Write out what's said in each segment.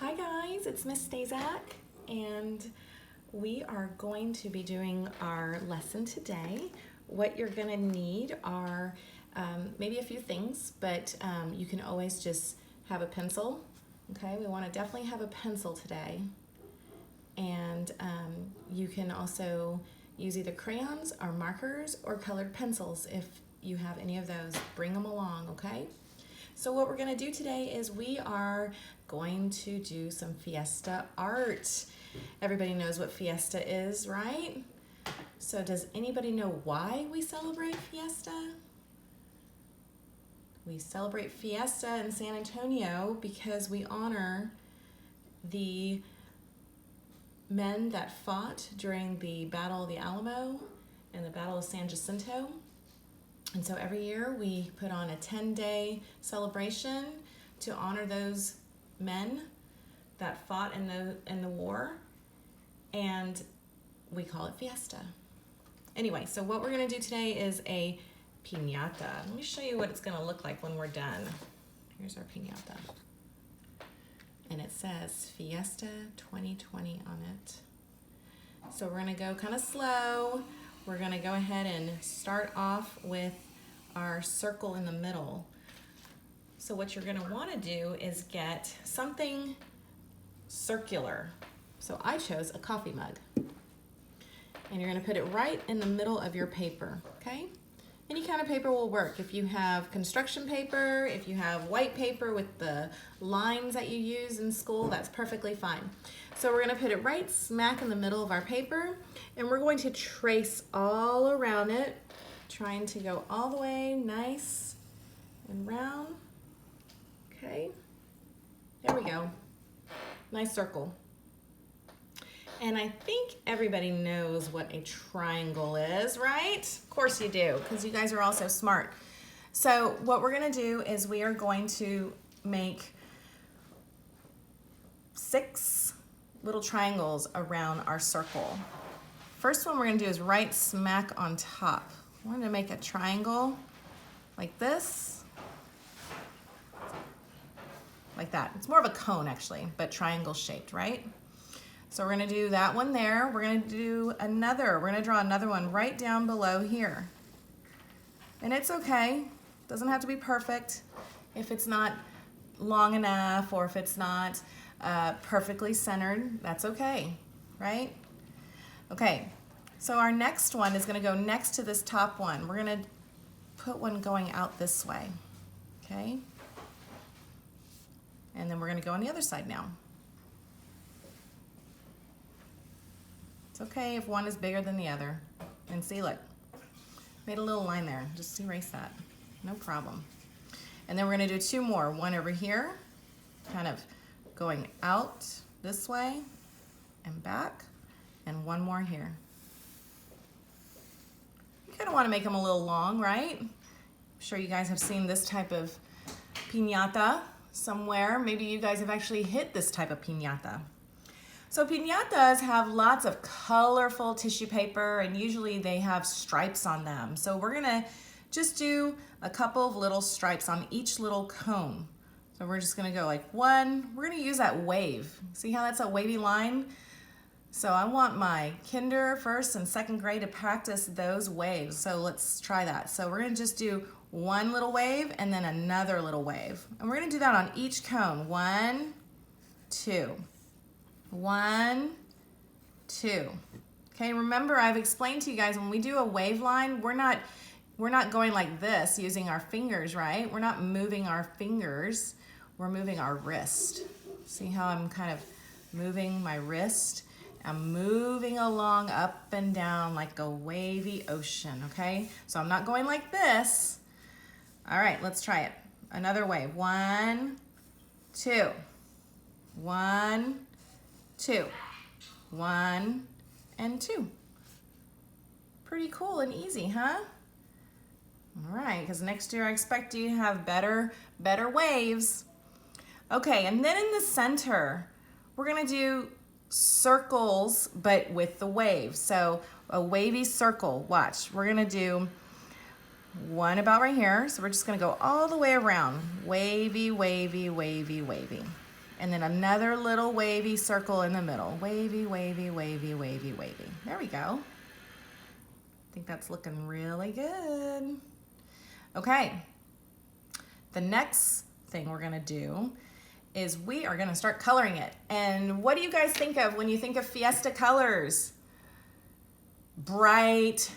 Hi guys, it's Miss Stazak, and we are going to be doing our lesson today. What you're gonna need are maybe a few things, but you can always just have a pencil. Okay, we wanna definitely have a pencil today. And you can also use either crayons or markers or colored pencils. If you have any of those, bring them along, okay? So what we're gonna do today is we are going to do some Fiesta art. Everybody knows what Fiesta is, right? So does anybody know why we celebrate Fiesta? We celebrate Fiesta in San Antonio because we honor the men that fought during the Battle of the Alamo and the Battle of San Jacinto. And so every year we put on a 10-day celebration to honor those men that fought in the war, and we call it Fiesta. Anyway, so what we're gonna do today is a piñata. Let me show you what it's gonna look like when we're done. Here's our piñata. And it says Fiesta 2020 on it. So we're gonna go kind of slow. We're gonna go ahead and start off with our circle in the middle. So what you're gonna wanna do is get something circular. So I chose a coffee mug. And you're gonna put it right in the middle of your paper, okay? Any kind of paper will work. If you have construction paper, if you have white paper with the lines that you use in school, that's perfectly fine. So we're gonna put it right smack in the middle of our paper, and we're going to trace all around it, trying to go all the way nice and round. Okay, there we go. Nice circle. And I think everybody knows what a triangle is, right? Of course you do, because you guys are all so smart. So what we're gonna do is we are going to make 6 little triangles around our circle. First one we're gonna do is right smack on top. We're gonna make a triangle like this, like that. It's more of a cone actually, but triangle shaped, right? So we're gonna do that one there. We're gonna do another. We're gonna draw another one right down below here. And it's okay, doesn't have to be perfect. If it's not long enough or if it's not perfectly centered, that's okay, right? Okay, so our next one is gonna go next to this top one. We're gonna put one going out this way, okay? And then we're gonna go on the other side now. It's okay if one is bigger than the other. And see, look, made a little line there. Just erase that, no problem. And then we're gonna do 2 more. One over here, kind of going out this way and back, and one more here. You kind of want to make them a little long, right? I'm sure you guys have seen this type of piñata somewhere. Maybe you guys have actually hit this type of piñata. So piñatas have lots of colorful tissue paper, and usually they have stripes on them. So we're gonna just do a couple of little stripes on each little cone. So we're just gonna go like one. We're gonna use that wave. See how that's a wavy line? So I want my kinder, first and second grade to practice those waves. So let's try that. So we're gonna just do one little wave and then another little wave. And we're gonna do that on each cone. 1, 2. 1, 2. Okay, remember I've explained to you guys when we do a wave line, we're not going like this using our fingers, right? We're not moving our fingers, we're moving our wrist. See how I'm kind of moving my wrist? I'm moving along up and down like a wavy ocean, okay? So I'm not going like this. All right, let's try it. Another wave. 1, 2. 1, 2. 1 and 2. Pretty cool and easy, huh? All right, because next year I expect you to have better waves. Okay, and then in the center, we're gonna do circles, but with the wave. So a wavy circle, watch. We're gonna do one about right here. So we're just gonna go all the way around. Wavy, wavy, wavy, wavy. And then another little wavy circle in the middle. Wavy, wavy, wavy, wavy, wavy. There we go. I think that's looking really good. Okay. The next thing we're gonna do is we are gonna start coloring it. And what do you guys think of when you think of Fiesta colors? Bright,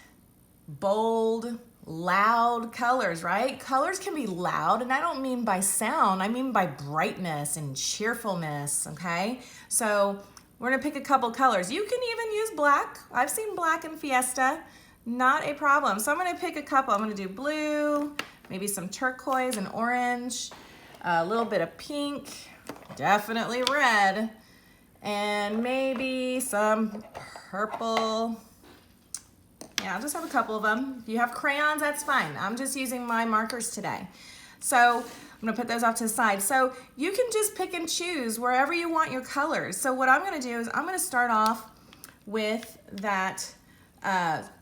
bold, loud colors, right? Colors can be loud, and I don't mean by sound, I mean by brightness and cheerfulness, okay? So we're gonna pick a couple colors. You can even use black. I've seen black in Fiesta, not a problem. So I'm gonna pick a couple. I'm gonna do blue, maybe some turquoise and orange, a little bit of pink, definitely red, and maybe some purple. Yeah, I'll just have a couple of them. If you have crayons, that's fine. I'm just using my markers today. So I'm gonna put those off to the side. So you can just pick and choose wherever you want your colors. So what I'm gonna do is I'm gonna start off with that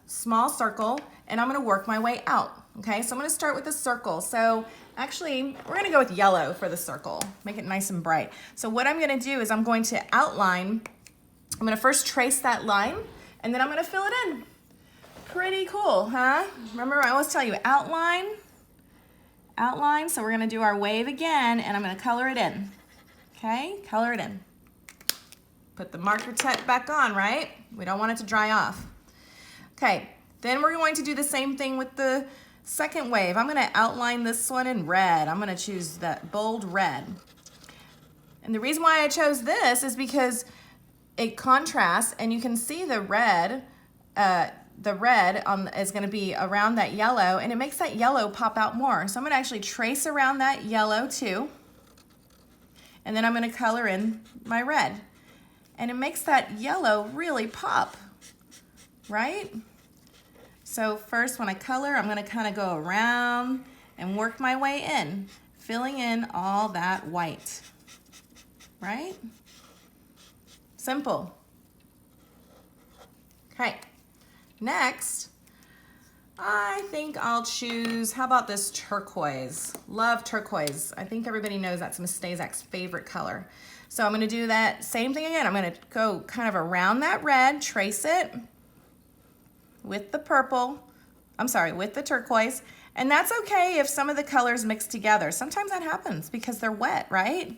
small circle, and I'm gonna work my way out, okay? So I'm gonna start with the circle. So actually, we're gonna go with yellow for the circle, make it nice and bright. So what I'm gonna do is I'm going to outline, I'm gonna first trace that line, and then I'm gonna fill it in. Pretty cool, huh? Remember, I always tell you, outline, outline. So we're gonna do our wave again, and I'm gonna color it in, okay? Color it in. Put the marker tip back on, right? We don't want it to dry off. Okay, then we're going to do the same thing with the second wave. I'm gonna outline this one in red. I'm gonna choose that bold red. And the reason why I chose this is because it contrasts, and you can see the red is going to be around that yellow, and it makes that yellow pop out more. So I'm going to actually trace around that yellow too, and then I'm going to color in my red, and it makes that yellow really pop, right? So first when I color, I'm going to kind of go around and work my way in, filling in all that white, right? Simple. Okay. Next, I think I'll choose, how about this turquoise? Love turquoise. I think everybody knows that's Miss Stazak's favorite color. So I'm gonna do that same thing again. I'm gonna go kind of around that red, trace it with the purple, with the turquoise. And that's okay if some of the colors mix together. Sometimes that happens because they're wet, right?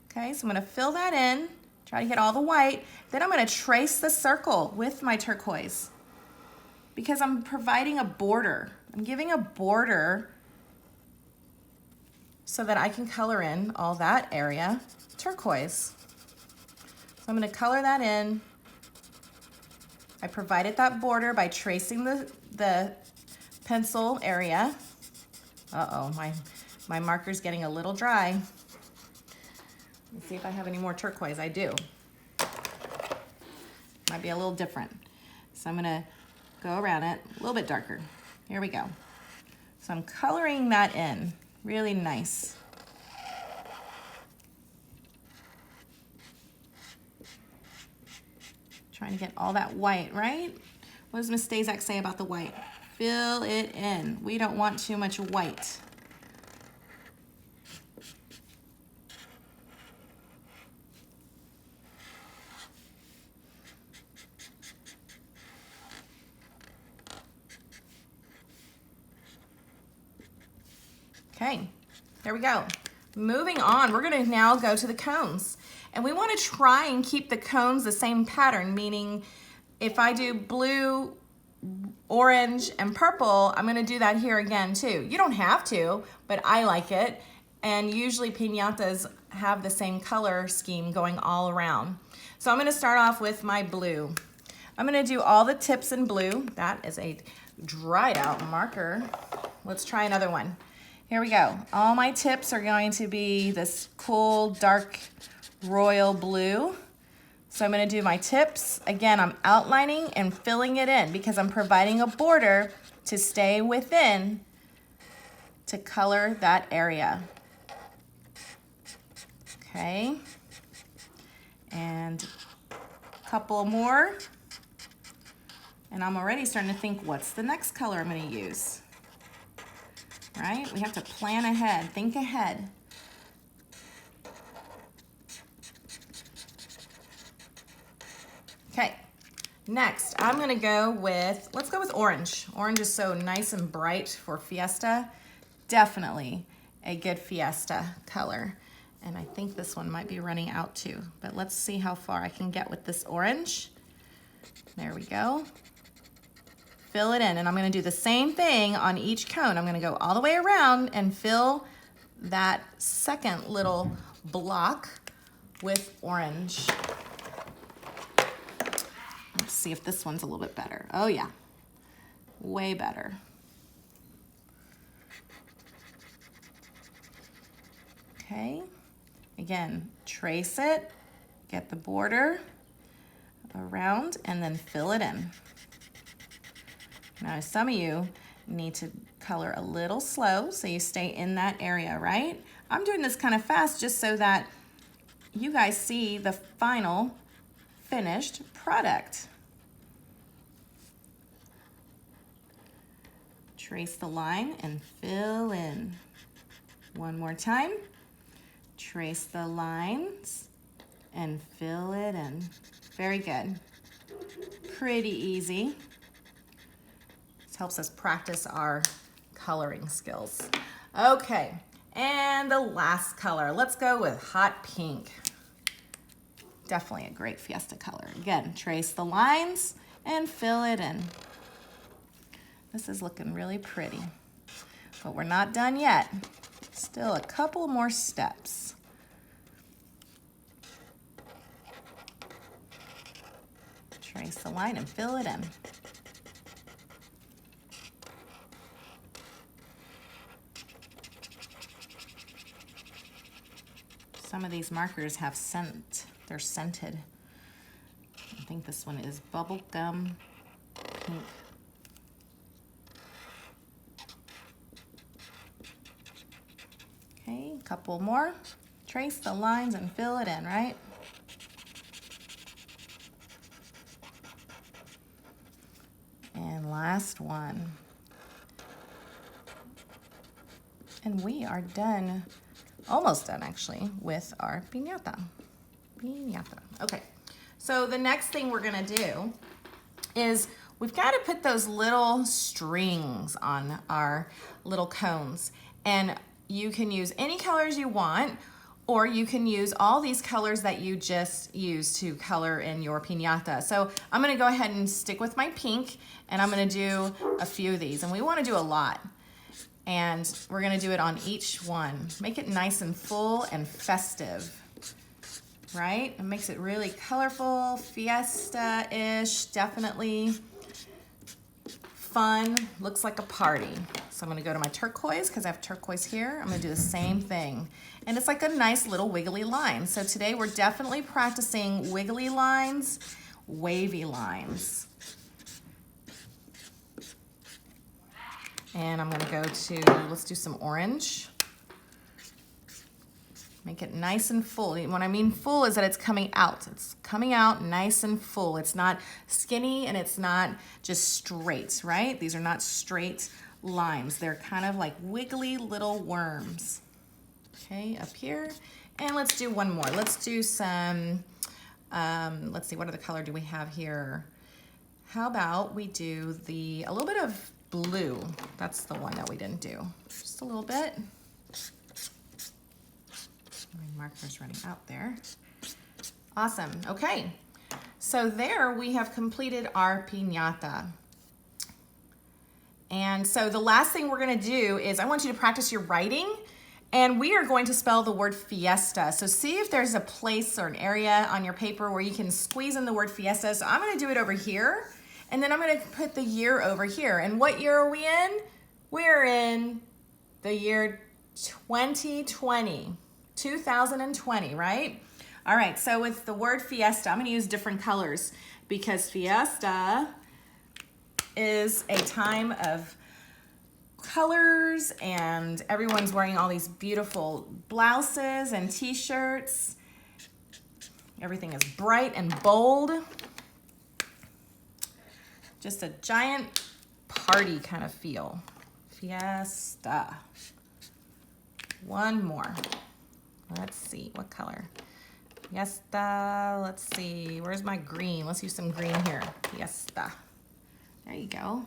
Okay, so I'm gonna fill that in, try to get all the white. Then I'm gonna trace the circle with my turquoise, because I'm providing a border. I'm giving a border so that I can color in all that area turquoise. So I'm gonna color that in. I provided that border by tracing the pencil area. Uh-oh, my marker's getting a little dry. Let's see if I have any more turquoise. I do. Might be a little different. So I'm gonna go around it, a little bit darker. Here we go. So I'm coloring that in, really nice. Trying to get all that white, right? What does Miss Stazak say about the white? Fill it in. We don't want too much white. Okay, there we go. Moving on, we're gonna now go to the cones. And we wanna try and keep the cones the same pattern, meaning if I do blue, orange, and purple, I'm gonna do that here again too. You don't have to, but I like it. And usually piñatas have the same color scheme going all around. So I'm gonna start off with my blue. I'm gonna do all the tips in blue. That is a dried out marker. Let's try another one. Here we go. All my tips are going to be this cool, dark, royal blue. So I'm gonna do my tips. Again, I'm outlining and filling it in because I'm providing a border to stay within to color that area. Okay. And a couple more. And I'm already starting to think, what's the next color I'm gonna use? Right? We have to plan ahead, think ahead. Okay, next I'm gonna go with, let's go with orange. Orange is so nice and bright for Fiesta. Definitely a good Fiesta color. And I think this one might be running out too, but let's see how far I can get with this orange. There we go. Fill it in, and I'm gonna do the same thing on each cone. I'm gonna go all the way around and fill that second little block with orange. Let's see if this one's a little bit better. Oh yeah, way better. Okay, again, trace it, get the border around, and then fill it in. Now, some of you need to color a little slow so you stay in that area, right? I'm doing this kind of fast just so that you guys see the final finished product. Trace the line and fill in. One more time. Trace the lines and fill it in. Very good. Pretty easy. Helps us practice our coloring skills. Okay, and the last color. Let's go with hot pink. Definitely a great Fiesta color. Again, trace the lines and fill it in. This is looking really pretty, but we're not done yet. Still a couple more steps. Trace the line and fill it in. Some of these markers have scent. They're scented. I think this one is bubblegum pink. Okay, a couple more. Trace the lines and fill it in, right? And last one. And we are done. Almost done actually with our piñata. Okay, so the next thing we're gonna do is we've got to put those little strings on our little cones, and you can use any colors you want, or you can use all these colors that you just used to color in your piñata. So I'm gonna go ahead and stick with my pink, and I'm gonna do a few of these, and we want to do a lot. And we're gonna do it on each one. Make it nice and full and festive, right? It makes it really colorful, Fiesta-ish, definitely fun, looks like a party. So I'm gonna go to my turquoise, because I have turquoise here. I'm gonna do the same thing. And it's like a nice little wiggly line. So today we're definitely practicing wiggly lines, wavy lines. And I'm gonna go to, let's do some orange. Make it nice and full. When I mean full is that it's coming out. It's coming out nice and full. It's not skinny and it's not just straight, right? These are not straight lines. They're kind of like wiggly little worms. Okay, up here. And let's do one more. Let's do some, let's see, what other color do we have here? How about we do a little bit of blue. That's the one that we didn't do. Just a little bit. My marker's running out there. Awesome. Okay. So there we have completed our piñata. And so the last thing we're going to do is I want you to practice your writing, and we are going to spell the word fiesta. So see if there's a place or an area on your paper where you can squeeze in the word fiesta. So I'm going to do it over here. And then I'm gonna put the year over here. And what year are we in? We're in the year 2020, right? All right, so with the word fiesta, I'm gonna use different colors because fiesta is a time of colors and everyone's wearing all these beautiful blouses and t-shirts. Everything is bright and bold. Just a giant party kind of feel. Fiesta. One more. Let's see, what color? Fiesta. Let's see. Where's my green? Let's use some green here. Fiesta. There you go.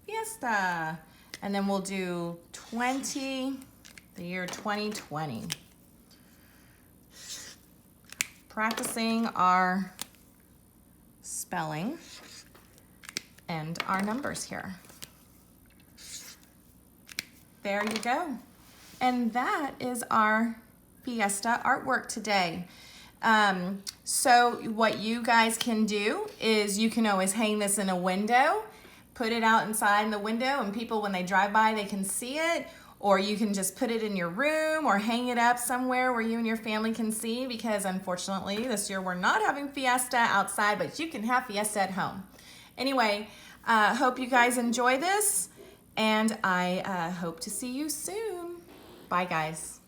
Fiesta. And then we'll do 20, the year 2020. Practicing our spelling and our numbers here. There you go. And that is our Fiesta artwork today. So what you guys can do is you can always hang this in a window, put it out inside in the window, and people, when they drive by, they can see it. Or you can just put it in your room or hang it up somewhere where you and your family can see, because unfortunately this year we're not having Fiesta outside, but you can have Fiesta at home. Anyway, hope you guys enjoy this, and I hope to see you soon. Bye, guys.